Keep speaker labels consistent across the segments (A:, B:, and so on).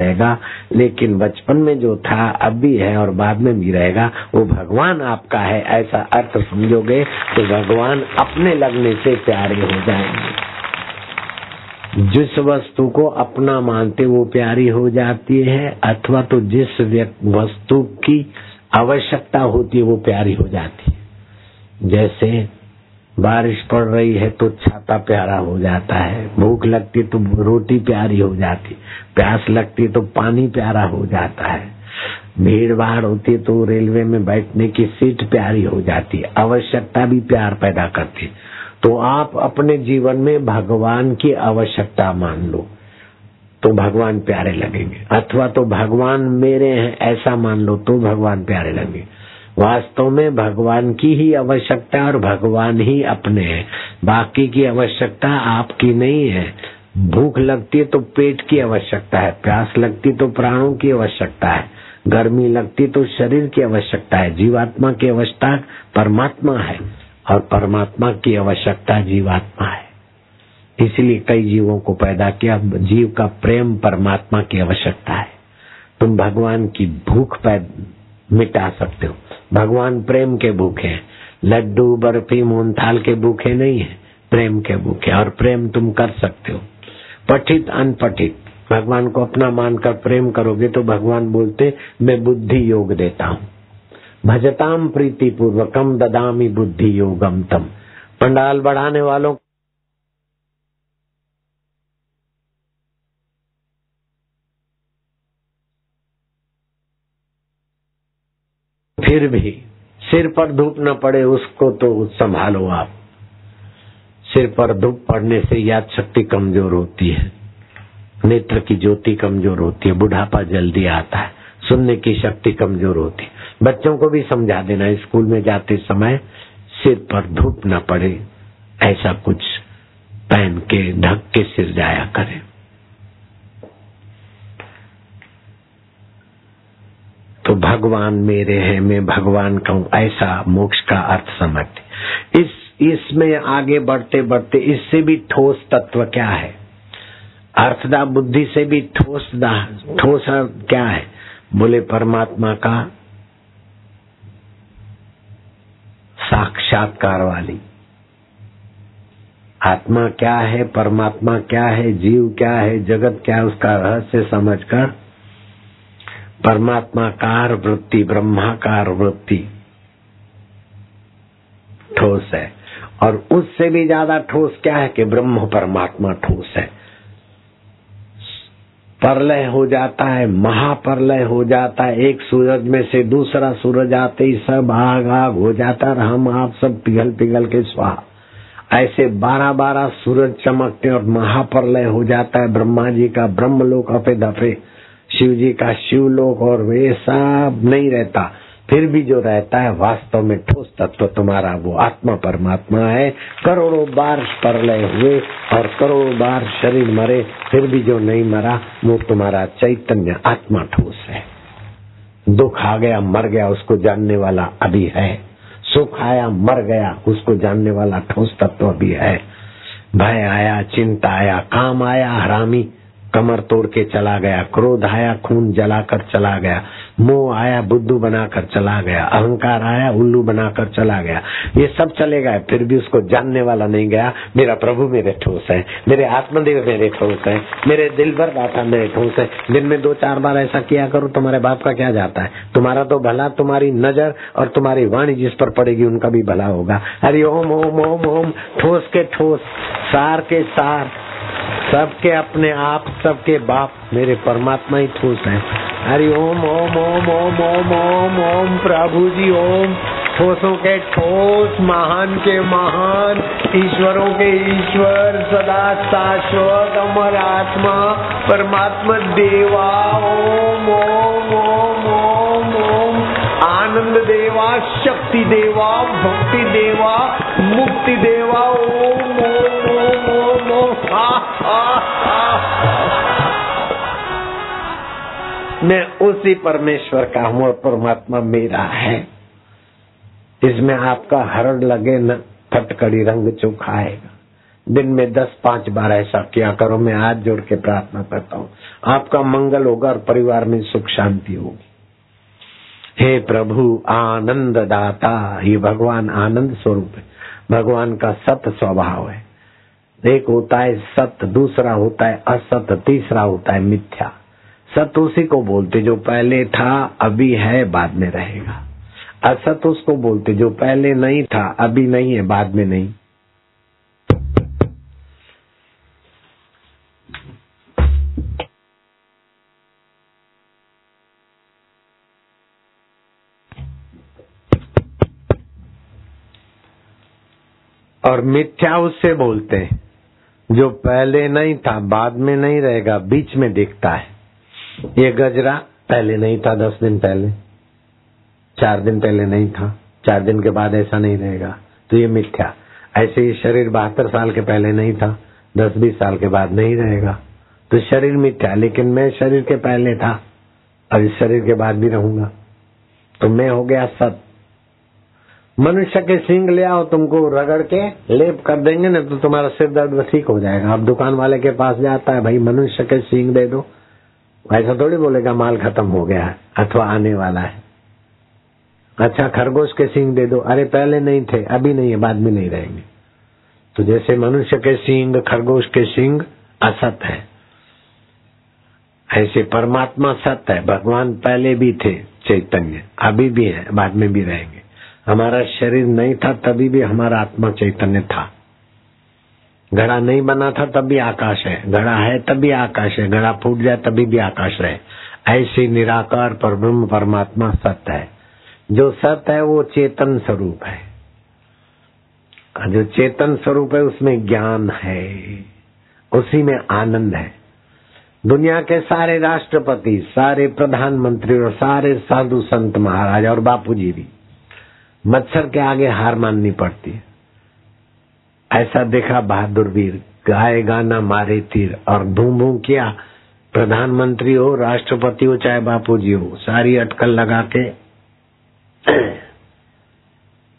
A: रहेगा, लेकिन बचपन में जो था अब भी है और बाद में भी रहेगा, वो भगवान आपका है, ऐसा अर्थ समझोगे तो भगवान अपने लगने से प्यारे हो जाएंगे। जिस वस्तु को अपना मानते वो प्यारी हो जाती है, अथवा तो जिस वस्तु की आवश्यकता होती है वो प्यारी हो जाती है। जैसे बारिश पड़ रही है तो छाता प्यारा हो जाता है, भूख लगती तो रोटी प्यारी हो जाती, प्यास लगती तो पानी प्यारा हो जाता है, भीड़ भाड़ होती है तो रेलवे में बैठने की सीट प्यारी हो जाती है। आवश्यकता भी प्यार पैदा करती है। तो आप अपने जीवन में भगवान की आवश्यकता मान लो तो भगवान प्यारे लगेंगे, अथवा तो भगवान मेरे हैं ऐसा मान लो तो भगवान प्यारे लगेंगे। वास्तव में भगवान की ही आवश्यकता और भगवान ही अपने हैं, बाकी की आवश्यकता आपकी नहीं है। भूख लगती है तो पेट की आवश्यकता है, प्यास लगती तो प्राणों की आवश्यकता है, गर्मी लगती तो शरीर की आवश्यकता है। जीवात्मा की आवश्यकता परमात्मा है और परमात्मा की आवश्यकता जीवात्मा है। इसलिए कई जीवों को पैदा किया। जीव का प्रेम परमात्मा की आवश्यकता है। तुम भगवान की भूख मिटा सकते हो। भगवान प्रेम के भूखे हैं, लड्डू बर्फी मोहनथाल के भूखे नहीं है, प्रेम के भूखे। और प्रेम तुम कर सकते हो, पठित अनपठित। भगवान को अपना मानकर प्रेम करोगे तो भगवान बोलते मैं बुद्धि योग देता हूँ। भजताम प्रीति पूर्वकम ददामी बुद्धि योगम तम। पंडाल बढ़ाने वालों फिर भी सिर पर धूप न पड़े उसको तो संभालो आप। सिर पर धूप पड़ने से याद शक्ति कमजोर होती है, नेत्र की ज्योति कमजोर होती है, बुढ़ापा जल्दी आता है, सुनने की शक्ति कमजोर होती है। बच्चों को भी समझा देना स्कूल में जाते समय सिर पर धूप न पड़े, ऐसा कुछ पहन के ढक के सिर जाया करें। तो भगवान मेरे हैं, मैं भगवान का हूं, ऐसा मोक्ष का अर्थ समझते। इसमें आगे बढ़ते बढ़ते इससे भी ठोस तत्व क्या है, अर्थदा बुद्धि से भी ठोस क्या है? बोले परमात्मा का साक्षात्कार वाली आत्मा क्या है, परमात्मा क्या है, जीव क्या है, जगत क्या है, उसका रहस्य समझकर परमात्माकार वृत्ति, ब्रह्माकार वृत्ति ठोस है। और उससे भी ज्यादा ठोस क्या है कि ब्रह्म परमात्मा ठोस है। प्रलय हो जाता है, महाप्रलय हो जाता है, एक सूरज में से दूसरा सूरज आते ही सब आग आग हो जाता है, हम आप सब पिघल पिघल के स्वाहा। ऐसे 12-12 सूरज चमकते और महाप्रलय हो जाता है। ब्रह्मा जी का ब्रह्मलोक अपे दफे, शिव जी का शिवलोक, और वे सब नहीं रहता। फिर भी जो रहता है वास्तव में ठोस तत्व तुम्हारा वो आत्मा परमात्मा है। करोड़ों बार प्रलय हुए और करोड़ों बार शरीर मरे, फिर भी जो नहीं मरा वो तुम्हारा चैतन्य आत्मा ठोस है। दुख आ गया मर गया उसको जानने वाला अभी है, सुख आया मर गया उसको जानने वाला ठोस तत्व भी है। भय आया, चिंता आया, काम आया हरामी कमर तोड़ के चला गया, क्रोध आया खून जलाकर चला गया, मोह आया बुद्धू बनाकर चला गया, अहंकार आया उल्लू बनाकर चला गया। ये सब चले गए, फिर भी उसको जानने वाला नहीं गया। मेरा प्रभु मेरे ठोस है, मेरे आत्मदेव मेरे ठोस है, मेरे दिल भर दाता मेरे ठोस है। दिन में 2-4 बार ऐसा किया करो, तुम्हारे बाप का क्या जाता है? तुम्हारा तो भला तुम्हारी नजर और तुम्हारी वाणी जिस पर पड़ेगी उनका भी भला होगा। हरि ओम ओम ओम ओम। ठोस के ठोस, सार के सार, सबके अपने आप, सबके बाप मेरे परमात्मा ही ठोस है। हरि ओम ओम ओम ओम ओम ओम ओम। प्रभु जी ओम। ठोसों के ठोस, महान के महान, ईश्वरों के ईश्वर, सदा शाश्वत अमर आत्मा परमात्मा देवा। ओम ओम ओम ओम ओम। आनंद देवा, शक्ति देवा, भक्ति देवा, मुक्ति देवा। ओम ओम ओम ओम ओम। मैं उसी परमेश्वर का हूँ और परमात्मा मेरा है। इसमें आपका हरण लगे न फटकड़ी रंग चोखा आएगा। दिन में 10-5 बार ऐसा किया करो। मैं हाथ जोड़ के प्रार्थना करता हूँ, आपका मंगल होगा और परिवार में सुख शांति होगी। हे प्रभु आनंद दाता, ये भगवान आनंद स्वरूप है, भगवान का सत स्वभाव है। एक होता है सत्य, दूसरा होता है असत, तीसरा होता है मिथ्या। सत्य उसी को बोलते जो पहले था, अभी है, बाद में रहेगा। असत उसको बोलते जो पहले नहीं था, अभी नहीं है, बाद में नहीं। और मिथ्या उससे बोलते हैं जो पहले नहीं था, बाद में नहीं रहेगा, बीच में दिखता है। ये गजरा पहले नहीं था, 10 दिन पहले, 4 दिन पहले नहीं था, 4 दिन के बाद ऐसा नहीं रहेगा, तो ये मिथ्या। ऐसे ही शरीर 72 साल के पहले नहीं था, 10-20 साल के बाद नहीं रहेगा, तो शरीर मिथ्या। लेकिन मैं शरीर के पहले था, अब इस शरीर के बाद भी रहूंगा, तो मैं हो गया सत्य। मनुष्य के सींग ले आओ, तुमको रगड़ के लेप कर देंगे ना, तो तुम्हारा सिर दर्द ठीक हो जाएगा। अब दुकान वाले के पास जाता है, भाई मनुष्य के सींग दे दो, ऐसा थोड़ी बोलेगा माल खत्म हो गया है अथवा आने वाला है। अच्छा खरगोश के सींग दे दो, अरे पहले नहीं थे, अभी नहीं है, बाद में नहीं रहेंगे। तो जैसे मनुष्य के सींग, खरगोश के सींग असत है, ऐसे परमात्मा सत्य है। भगवान पहले भी थे चैतन्य, अभी भी है, बाद में भी रहेंगे। हमारा शरीर नहीं था तभी भी हमारा आत्मा चैतन्य था। घड़ा नहीं बना था तब भी आकाश है, घड़ा है तब भी आकाश है, घड़ा फूट जाए तभी भी आकाश रहे। ऐसे निराकार परब्रह्म परमात्मा सत्य है। जो सत्य है वो चेतन स्वरूप है, जो चेतन स्वरूप है उसमें ज्ञान है, उसी में आनंद है। दुनिया के सारे राष्ट्रपति, सारे प्रधानमंत्री और सारे साधु संत महाराज और बापूजी भी मच्छर के आगे हार माननी पड़ती है। ऐसा देखा बहादुर वीर, गाए गाना मारे तीर, और धूम धूम किया। प्रधानमंत्री हो, राष्ट्रपति हो, चाहे बापूजी हो, सारी अटकल लगा के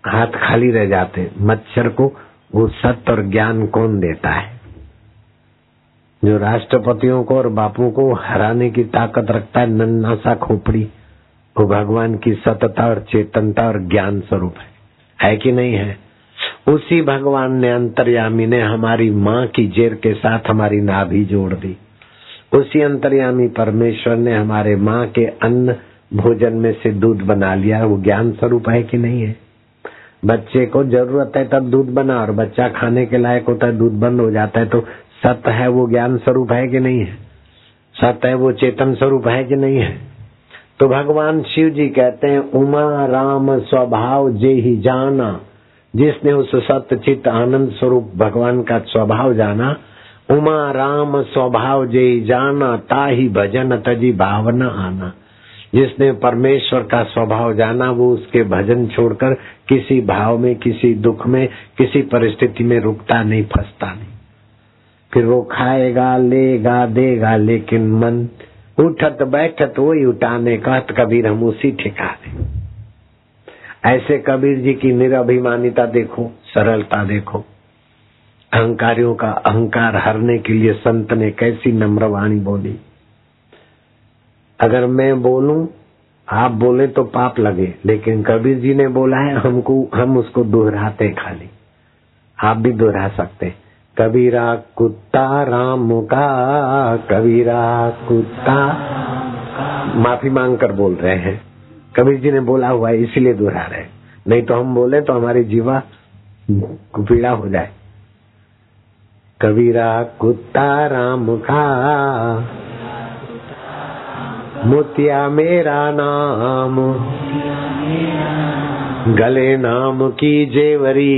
A: हाथ खाली रह जाते। मच्छर को वो सत्य और ज्ञान कौन देता है? जो राष्ट्रपतियों को और बापू को हराने की ताकत रखता है, नन्हा सा खोपड़ी, वो भगवान की सतता और चेतनता और ज्ञान स्वरूप है कि नहीं है? उसी भगवान ने, अंतर्यामी ने, हमारी माँ की जेर के साथ हमारी नाभि जोड़ दी। उसी अंतर्यामी परमेश्वर ने हमारे माँ के अन्न भोजन में से दूध बना लिया। वो ज्ञान स्वरूप है कि नहीं है? बच्चे को जरूरत है तब दूध बना, और बच्चा खाने के लायक होता है, दूध बंद हो जाता है, तो सत्य है वो ज्ञान स्वरूप है कि नहीं है? सत्य है वो चेतन स्वरूप है कि नहीं है? तो भगवान शिव जी कहते हैं, उमा राम स्वभाव जे ही जाना। जिसने उस सत्य चित्त आनंद स्वरूप भगवान का स्वभाव जाना, उमा राम स्वभाव जे ही जाना, ताही भजन तजी भावना आना। जिसने परमेश्वर का स्वभाव जाना, वो उसके भजन छोड़कर किसी भाव में, किसी दुख में, किसी परिस्थिति में रुकता नहीं, फंसता नहीं। फिर वो खाएगा, लेगा, देगा, लेकिन मन उठत बैठत वही उठाने, कहत कबीर हम उसी ठिकाने। ऐसे कबीर जी की निरभिमानिता देखो, सरलता देखो। अहंकारियों का अहंकार हरने के लिए संत ने कैसी नम्र वाणी बोली। अगर मैं बोलूं, आप बोले तो पाप लगे, लेकिन कबीर जी ने बोला है, हम उसको दोहराते खाली। आप भी दोहरा सकते। कबीरा कुत्ता राम का, कबीरा कुत्ता, माफी मांग कर बोल रहे हैं। कबीर जी ने बोला हुआ है इसीलिए दोहरा रहे, नहीं तो हम बोले तो हमारी जीवा पीड़ा हो जाए। कबीरा कुत्ता राम का, मोतिया मेरा नाम, गले नाम की जेवरी,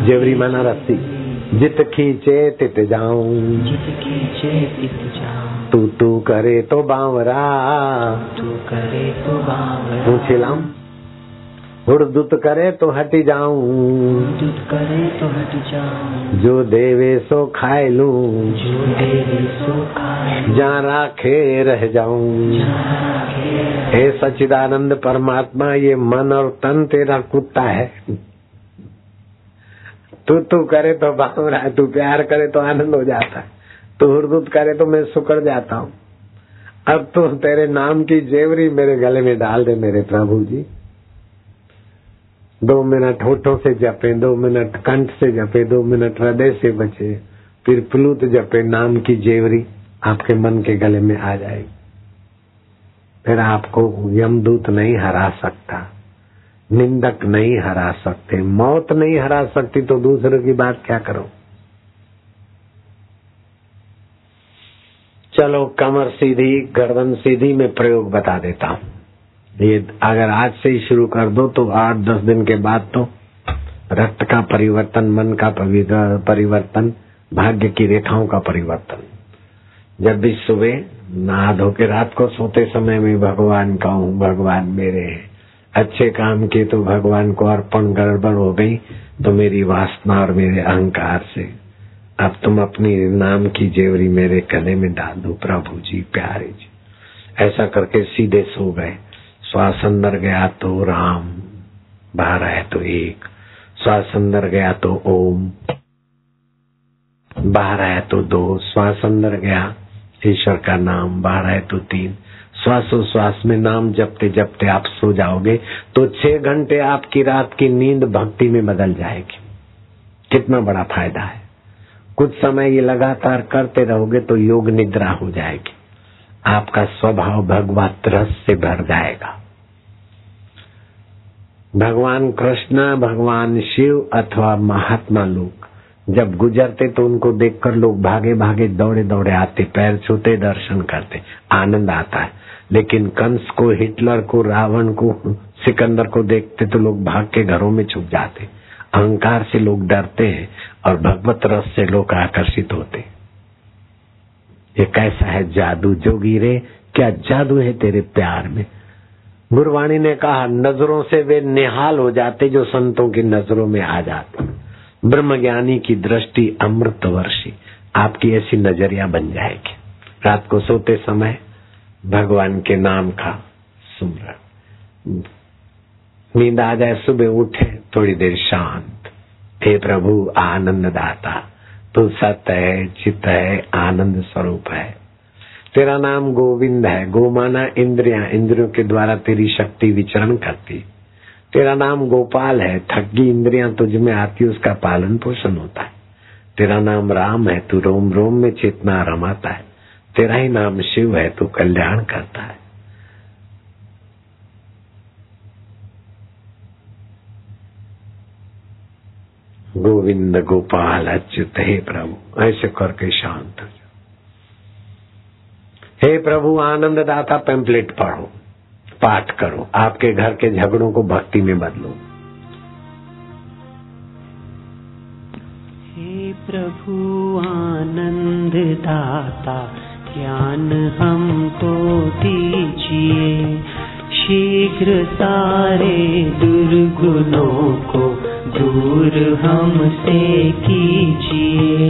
A: जेवरी माना रस्सी, जित खींचे तित जाऊं, तू करे तो बावरा, पूछे लाऊं, हुड़दुत करे तो हट जाऊं, जो देवे सो खाए लूं, जहाँ राखे रह जाऊं। हे सच्चिदानंद परमात्मा, ये मन और तन तेरा कुत्ता है, तू करे तो भाव रहा है, तू प्यार करे तो आनंद हो जाता है, तू हुरदुत करे तो मैं सुकड़ जाता हूँ। अब तो तेरे नाम की जेवरी मेरे गले में डाल दे मेरे प्रभु जी। 2 मिनट होठों से जपे, 2 मिनट कंठ से जपे, 2 मिनट हृदय से बचे, फिर प्लुत जपे, नाम की जेवरी आपके मन के गले में आ जाएगी। फिर आपको यमदूत नहीं हरा सकता, निंदक नहीं हरा सकते, मौत नहीं हरा सकती, तो दूसरे की बात क्या करो। चलो कमर सीधी गर्दन सीधी में प्रयोग बता देता हूँ। ये अगर आज से ही शुरू कर दो तो 8-10 दिन के बाद तो रक्त का परिवर्तन, मन का परिवर्तन, भाग्य की रेखाओं का परिवर्तन। जब भी सुबह नहा धो के रात को सोते समय में भगवान कहूँ, भगवान मेरे अच्छे काम किए तो भगवान को अर्पण, गड़बड़ हो गई तो मेरी वासना और मेरे अहंकार से अब तुम अपनी नाम की जेवरी मेरे गले में डाल दो प्रभु जी, प्यारे जी। ऐसा करके सीधे सो गए। श्वास अंदर गया तो राम, बाहर आया तो 1, श्वास अंदर गया तो ओम, बाहर आया तो 2, श्वास अंदर गया ईश्वर का नाम, बाहर आया तो 3। श्वासोश्वास में नाम जपते जपते आप सो जाओगे तो 6 घंटे आपकी रात की नींद भक्ति में बदल जाएगी। कितना बड़ा फायदा है। कुछ समय ये लगातार करते रहोगे तो योग निद्रा हो जाएगी, आपका स्वभाव भगवत रस से भर जाएगा। भगवान कृष्ण, भगवान शिव अथवा महात्मा लोग जब गुजरते तो उनको देखकर लोग भागे भागे दौड़े दौड़े आते, पैर छूते, दर्शन करते, आनंद आता है। लेकिन कंस को, हिटलर को, रावण को, सिकंदर को देखते तो लोग भाग के घरों में छुप जाते। अहंकार से लोग डरते हैं और भगवत रस से लोग आकर्षित होते। ये कैसा है जादू जोगी रे, क्या जादू है तेरे प्यार में। गुरवाणी ने कहा नजरों से वे निहाल हो जाते जो संतों की नजरों में आ जाते। ब्रह्मज्ञानी की दृष्टि अमृत वर्षी, आपकी ऐसी नजरिया बन जाएगी। रात को सोते समय भगवान के नाम का सुमरन, नींद आ जाए, सुबह उठे थोड़ी देर शांत, हे प्रभु आनंद दाता, तू सत्य है, चित्त है, आनंद स्वरूप है। तेरा नाम गोविंद है, गो माना इंद्रियां, इंद्रियों के द्वारा तेरी शक्ति विचरण करती। तेरा नाम गोपाल है, ठगी इंद्रियां तुझ में आती, उसका पालन पोषण होता है। तेरा नाम राम है, तू रोम रोम में चेतना रमाता है। तेरा ही नाम शिव है, तू कल्याण करता है। गोविंद गोपाल अच्युत, हे प्रभु, ऐसे करके शांत हो जाओ। हे प्रभु आनंद दाता पैम्पलेट पढ़ो, पाठ करो, आपके घर के झगड़ों को भक्ति में बदलो।
B: हे प्रभु आनंद दाता ज्ञान हमको दीजिए, शीघ्र सारे दुर्गुणों को दूर हमसे कीजिए।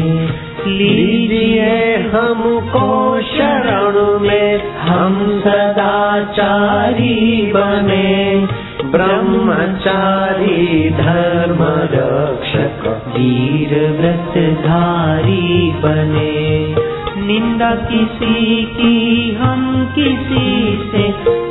B: लीजिए हमको शरण में, हम सदाचारी बने, ब्रह्मचारी धर्म रक्षक वीर व्रतधारी बने। निंदा किसी की हम किसी से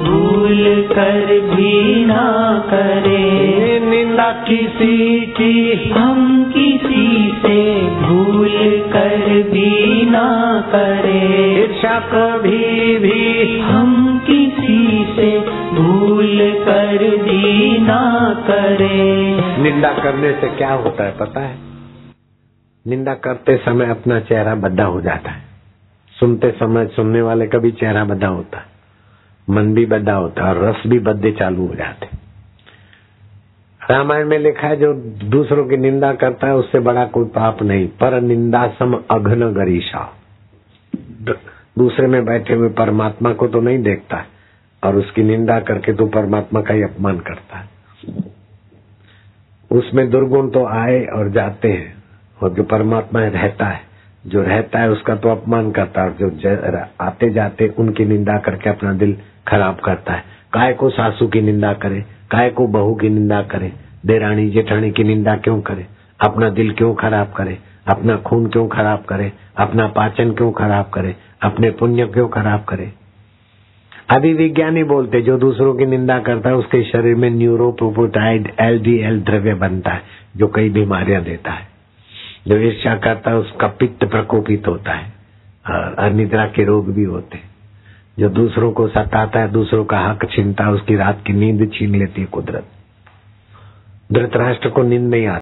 B: भूल कर भी ना करें, निंदा किसी की हम किसी से भूल कर भी ना करें, ईर्ष्या कभी भी हम किसी से भूल कर भी ना करें।
A: निंदा करने से क्या होता है पता है? निंदा करते समय अपना चेहरा बद्दा हो जाता है, सुनते समय सुनने वाले का भी चेहरा बद्दा होता है, मन भी बद्दा होता है और रस भी बद्दे चालू हो जाते। रामायण में लिखा है जो दूसरों की निंदा करता है उससे बड़ा कोई पाप नहीं, पर निंदा सम अघन गरीषा। दूसरे में बैठे हुए परमात्मा को तो नहीं देखता है और उसकी निंदा करके तो परमात्मा का ही अपमान करता है। उसमें दुर्गुण तो आए और जाते हैं और जो परमात्मा रहता है, जो रहता है उसका तो अपमान करता है और जो आते जाते उनकी निंदा करके अपना दिल खराब करता है। काय को सासू की निंदा करे, काय को बहू की निंदा करे, देरानी जेठानी की निंदा क्यों करे? अपना दिल क्यों खराब करे, अपना खून क्यों खराब करे, अपना पाचन क्यों खराब करे, अपने पुण्य क्यों खराब करे। अभी विज्ञानी बोलते जो दूसरों की निंदा करता है उसके शरीर में न्यूरोप्रोपेटाइड LDL द्रव्य बनता है जो कई बीमारियां देता है। जो ईर्ष्या करता है उसका पित्त प्रकोपित होता है और अनिद्रा के रोग भी होते हैं। जो दूसरों को सताता है, दूसरों का हक छीनता है, उसकी रात की नींद छीन लेती है कुदरत। धृतराष्ट्र को नींद नहीं आती।